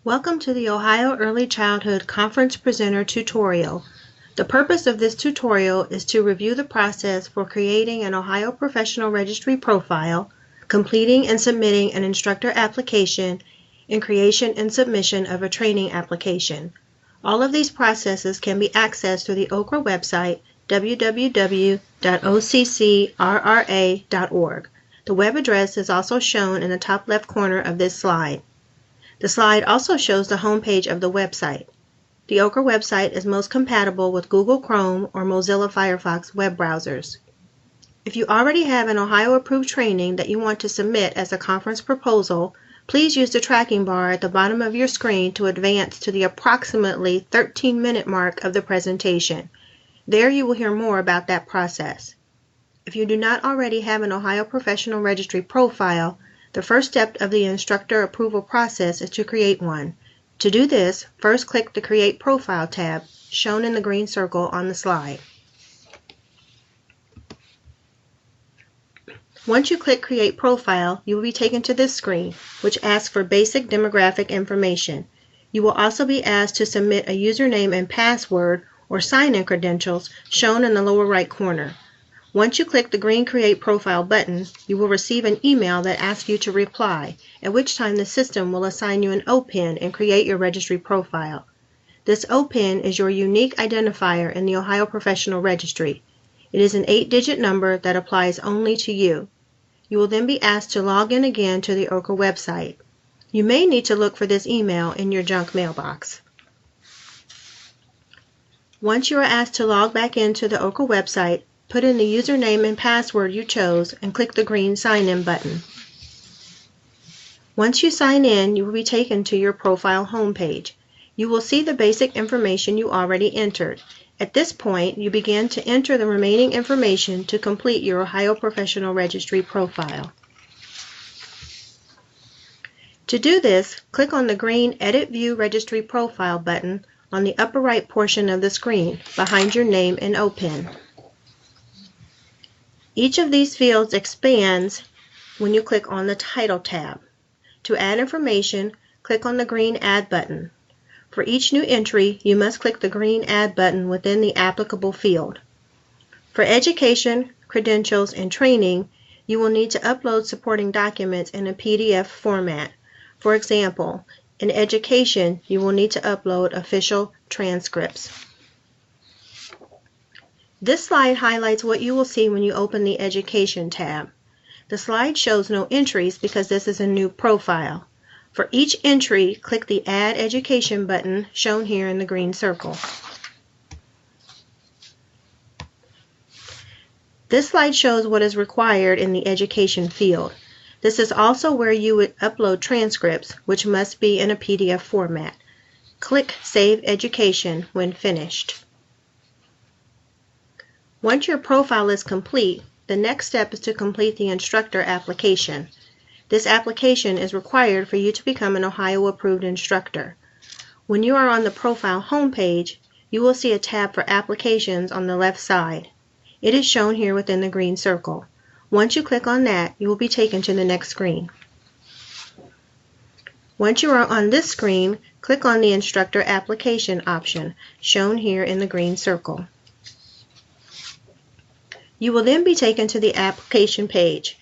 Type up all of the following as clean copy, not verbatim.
Welcome to the Ohio Early Childhood Conference Presenter tutorial. The purpose of this tutorial is to review the process for creating an Ohio Professional Registry profile, completing and submitting an instructor application, and creation and submission of a training application. All of these processes can be accessed through the OCRA website, www.occrra.org. The web address is also shown in the top left corner of this slide. The slide also shows the homepage of the website. The OCRA website is most compatible with Google Chrome or Mozilla Firefox web browsers. If you already have an Ohio-approved training that you want to submit as a conference proposal, please use the tracking bar at the bottom of your screen to advance to the approximately 13-minute mark of the presentation. There you will hear more about that process. If you do not already have an Ohio Professional Registry profile, the first step of the instructor approval process is to create one. To do this, first click the Create Profile tab, shown in the green circle on the slide. Once you click Create Profile, you will be taken to this screen, which asks for basic demographic information. You will also be asked to submit a username and password or sign-in credentials shown in the lower right corner. Once you click the green Create Profile button, you will receive an email that asks you to reply, at which time the system will assign you an OPIN and create your registry profile. This OPIN is your unique identifier in the Ohio Professional Registry. It is an 8-digit number that applies only to you. You will then be asked to log in again to the OCRA website. You may need to look for this email in your junk mailbox. Once you are asked to log back into the OCRA website, put in the username and password you chose and click the green Sign In button. Once you sign in, you will be taken to your profile homepage. You will see the basic information you already entered. At this point, you begin to enter the remaining information to complete your Ohio Professional Registry profile. To do this, click on the green Edit View Registry Profile button on the upper right portion of the screen behind your name and OPIN. Each of these fields expands when you click on the Title tab. To add information, click on the green Add button. For each new entry, you must click the green Add button within the applicable field. For education, credentials, and training, you will need to upload supporting documents in a PDF format. For example, in education, you will need to upload official transcripts. This slide highlights what you will see when you open the Education tab. The slide shows no entries because this is a new profile. For each entry, click the Add Education button shown here in the green circle. This slide shows what is required in the Education field. This is also where you would upload transcripts, which must be in a PDF format. Click Save Education when finished. Once your profile is complete, the next step is to complete the instructor application. This application is required for you to become an Ohio-approved instructor. When you are on the profile homepage, you will see a tab for applications on the left side. It is shown here within the green circle. Once you click on that, you will be taken to the next screen. Once you are on this screen, click on the instructor application option, shown here in the green circle. You will then be taken to the application page.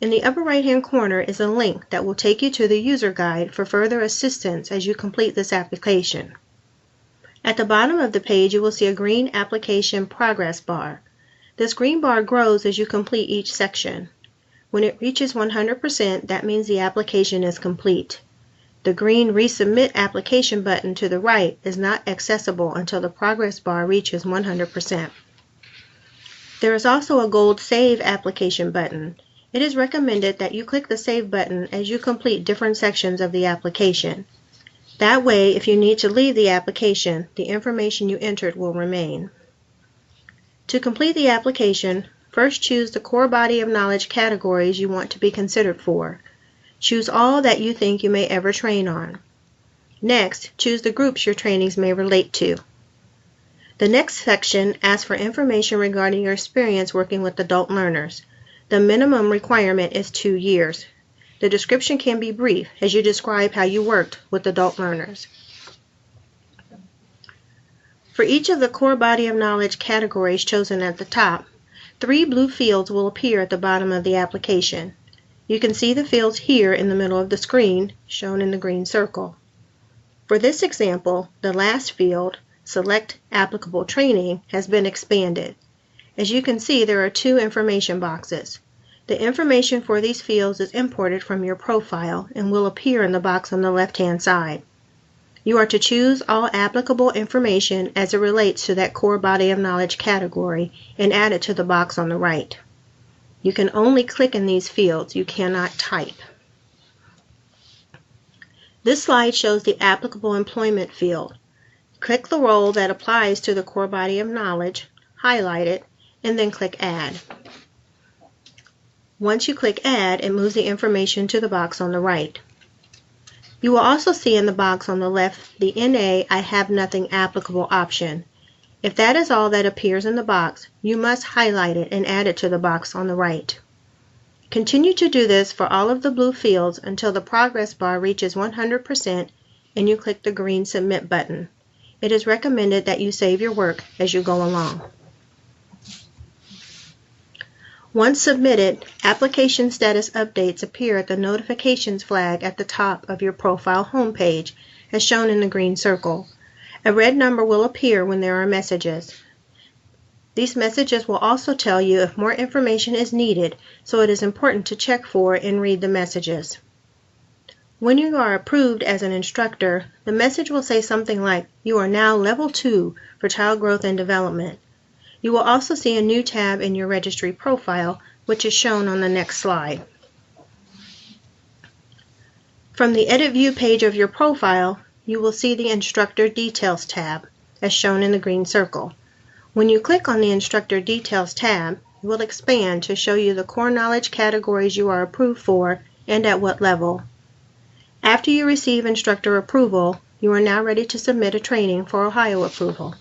In the upper right-hand corner is a link that will take you to the user guide for further assistance as you complete this application. At the bottom of the page, you will see a green application progress bar. This green bar grows as you complete each section. When it reaches 100%, that means the application is complete. The green Resubmit Application button to the right is not accessible until the progress bar reaches 100%. There is also a gold Save Application button. It is recommended that you click the Save button as you complete different sections of the application. That way, if you need to leave the application, the information you entered will remain. To complete the application, first choose the core body of knowledge categories you want to be considered for. Choose all that you think you may ever train on. Next, choose the groups your trainings may relate to. The next section asks for information regarding your experience working with adult learners. The minimum requirement is 2 years. The description can be brief as you describe how you worked with adult learners. For each of the core body of knowledge categories chosen at the top, 3 blue fields will appear at the bottom of the application. You can see the fields here in the middle of the screen, shown in the green circle. For this example, the last field, Select Applicable Training, has been expanded. As you can see, there are 2 information boxes. The information for these fields is imported from your profile and will appear in the box on the left-hand side. You are to choose all applicable information as it relates to that core body of knowledge category and add it to the box on the right. You can only click in these fields. You cannot type. This slide shows the applicable employment field. Click the role that applies to the core body of knowledge, highlight it, and then click Add. Once you click Add, it moves the information to the box on the right. You will also see in the box on the left the NA I have nothing applicable option. If that is all that appears in the box, you must highlight it and add it to the box on the right. Continue to do this for all of the blue fields until the progress bar reaches 100% and you click the green Submit button. It is recommended that you save your work as you go along. Once submitted, application status updates appear at the notifications flag at the top of your profile homepage, as shown in the green circle. A red number will appear when there are messages. These messages will also tell you if more information is needed, so it is important to check for and read the messages. When you are approved as an instructor, the message will say something like, "You are now Level 2 for Child Growth and Development." You will also see a new tab in your Registry profile, which is shown on the next slide. From the Edit View page of your profile, you will see the Instructor Details tab, as shown in the green circle. When you click on the Instructor Details tab, it will expand to show you the core knowledge categories you are approved for and at what level. After you receive instructor approval, you are now ready to submit a training for Ohio approval.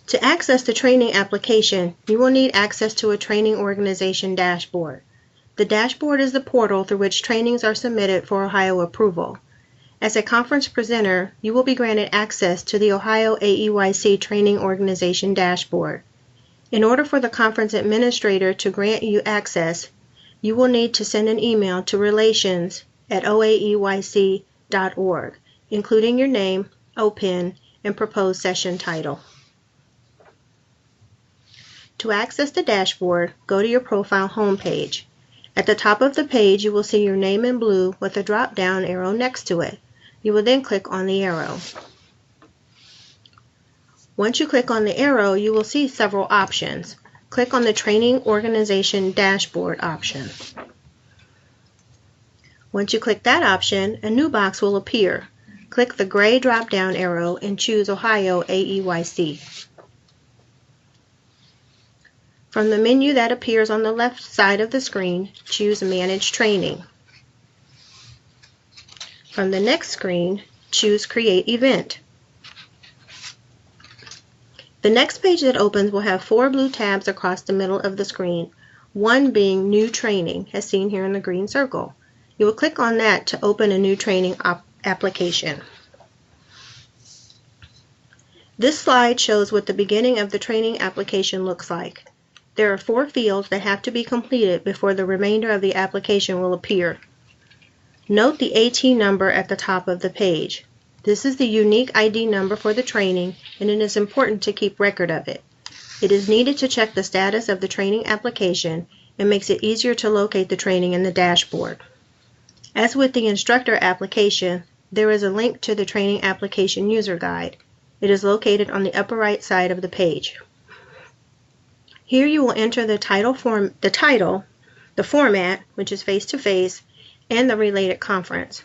To access the training application, you will need access to a training organization dashboard. The dashboard is the portal through which trainings are submitted for Ohio approval. As a conference presenter, you will be granted access to the Ohio AEYC Training Organization dashboard. In order for the conference administrator to grant you access, you will need to send an email to relations@oaeyc.org, including your name, OPIN, and proposed session title. To access the dashboard, go to your profile homepage. At the top of the page, you will see your name in blue with a drop-down arrow next to it. You will then click on the arrow. Once you click on the arrow, you will see several options. Click on the Training Organization Dashboard option. Once you click that option, a new box will appear. Click the gray drop-down arrow and choose Ohio AEYC. From the menu that appears on the left side of the screen, choose Manage Training. From the next screen, choose Create Event. The next page that opens will have 4 blue tabs across the middle of the screen, one being New Training, as seen here in the green circle. You will click on that to open a new training application. This slide shows what the beginning of the training application looks like. There are 4 fields that have to be completed before the remainder of the application will appear. Note the AT number at the top of the page. This is the unique ID number for the training, and it is important to keep record of it. It is needed to check the status of the training application and makes it easier to locate the training in the dashboard. As with the instructor application, there is a link to the training application user guide. It is located on the upper right side of the page. Here you will enter the title, the format, which is face-to-face, and the related conference.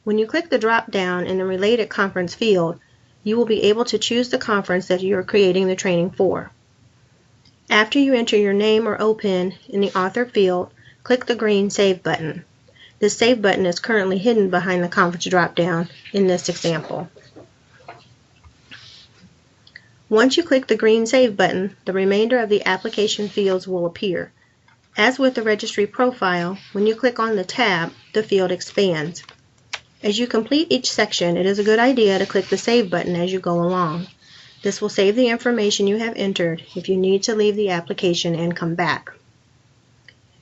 When you click the drop-down in the related conference field, you will be able to choose the conference that you are creating the training for. After you enter your name or OPIN in the author field, click the green Save button. The Save button is currently hidden behind the conference drop-down in this example. Once you click the green Save button, the remainder of the application fields will appear. As with the registry profile, when you click on the tab, the field expands. As you complete each section, it is a good idea to click the Save button as you go along. This will save the information you have entered if you need to leave the application and come back.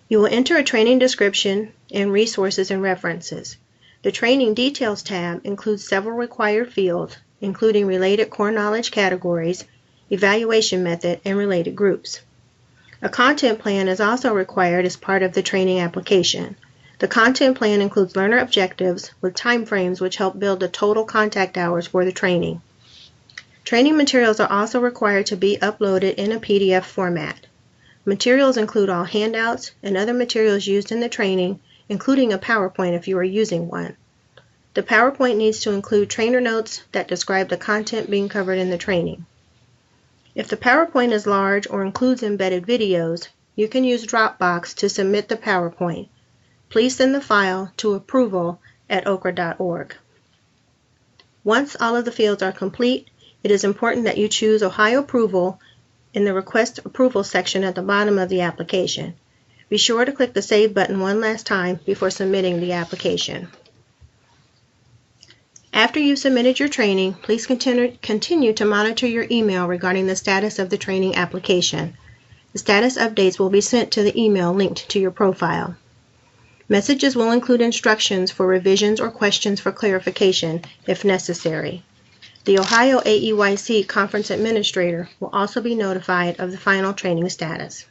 You will enter a training description and resources and references. The Training Details tab includes several required fields, including related core knowledge categories, evaluation method, and related groups. A content plan is also required as part of the training application. The content plan includes learner objectives with time frames which help build the total contact hours for the training. Training materials are also required to be uploaded in a PDF format. Materials include all handouts and other materials used in the training, including a PowerPoint if you are using one. The PowerPoint needs to include trainer notes that describe the content being covered in the training. If the PowerPoint is large or includes embedded videos, you can use Dropbox to submit the PowerPoint. Please send the file to approval@okra.org. Once all of the fields are complete, it is important that you choose Ohio Approval in the Request Approval section at the bottom of the application. Be sure to click the Save button one last time before submitting the application. After you've submitted your training, please continue to monitor your email regarding the status of the training application. The status updates will be sent to the email linked to your profile. Messages will include instructions for revisions or questions for clarification if necessary. The Ohio AEYC Conference Administrator will also be notified of the final training status.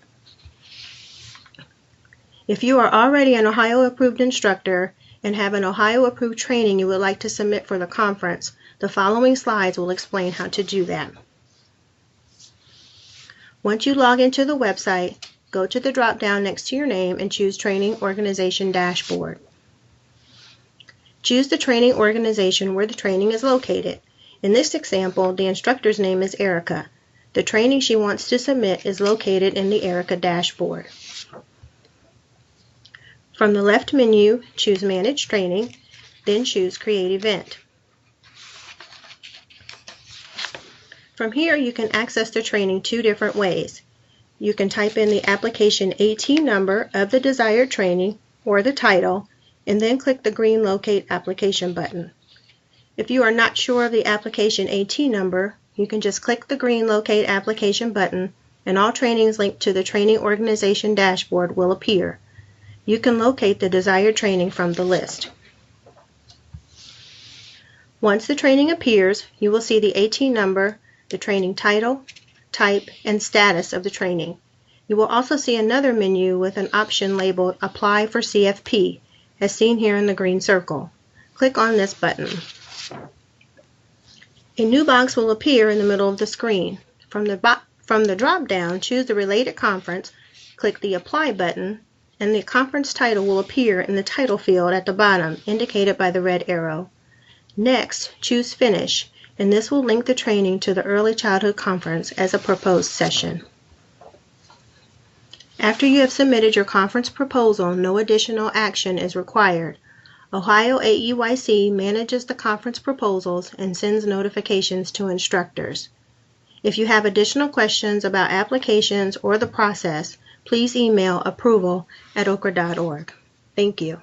If you are already an Ohio-approved instructor and have an Ohio-approved training you would like to submit for the conference, the following slides will explain how to do that. Once you log into the website, go to the drop-down next to your name and choose Training Organization Dashboard. Choose the training organization where the training is located. In this example, the instructor's name is Erica. The training she wants to submit is located in the Erica dashboard. From the left menu, choose Manage Training, then choose Create Event. From here, you can access the training two different ways. You can type in the application AT number of the desired training or the title, and then click the green Locate Application button. If you are not sure of the application AT number, you can just click the green Locate Application button, and all trainings linked to the Training Organization dashboard will appear. You can locate the desired training from the list. Once the training appears, you will see the AT number, the training title, type, and status of the training. You will also see another menu with an option labeled Apply for CFP, as seen here in the green circle. Click on this button. A new box will appear in the middle of the screen. From the drop-down, choose the related conference, click the Apply button, and the conference title will appear in the title field at the bottom, indicated by the red arrow. Next, choose Finish, and this will link the training to the Early Childhood Conference as a proposed session. After you have submitted your conference proposal, no additional action is required. Ohio AEYC manages the conference proposals and sends notifications to instructors. If you have additional questions about applications or the process, please email approval@okra.org. Thank you.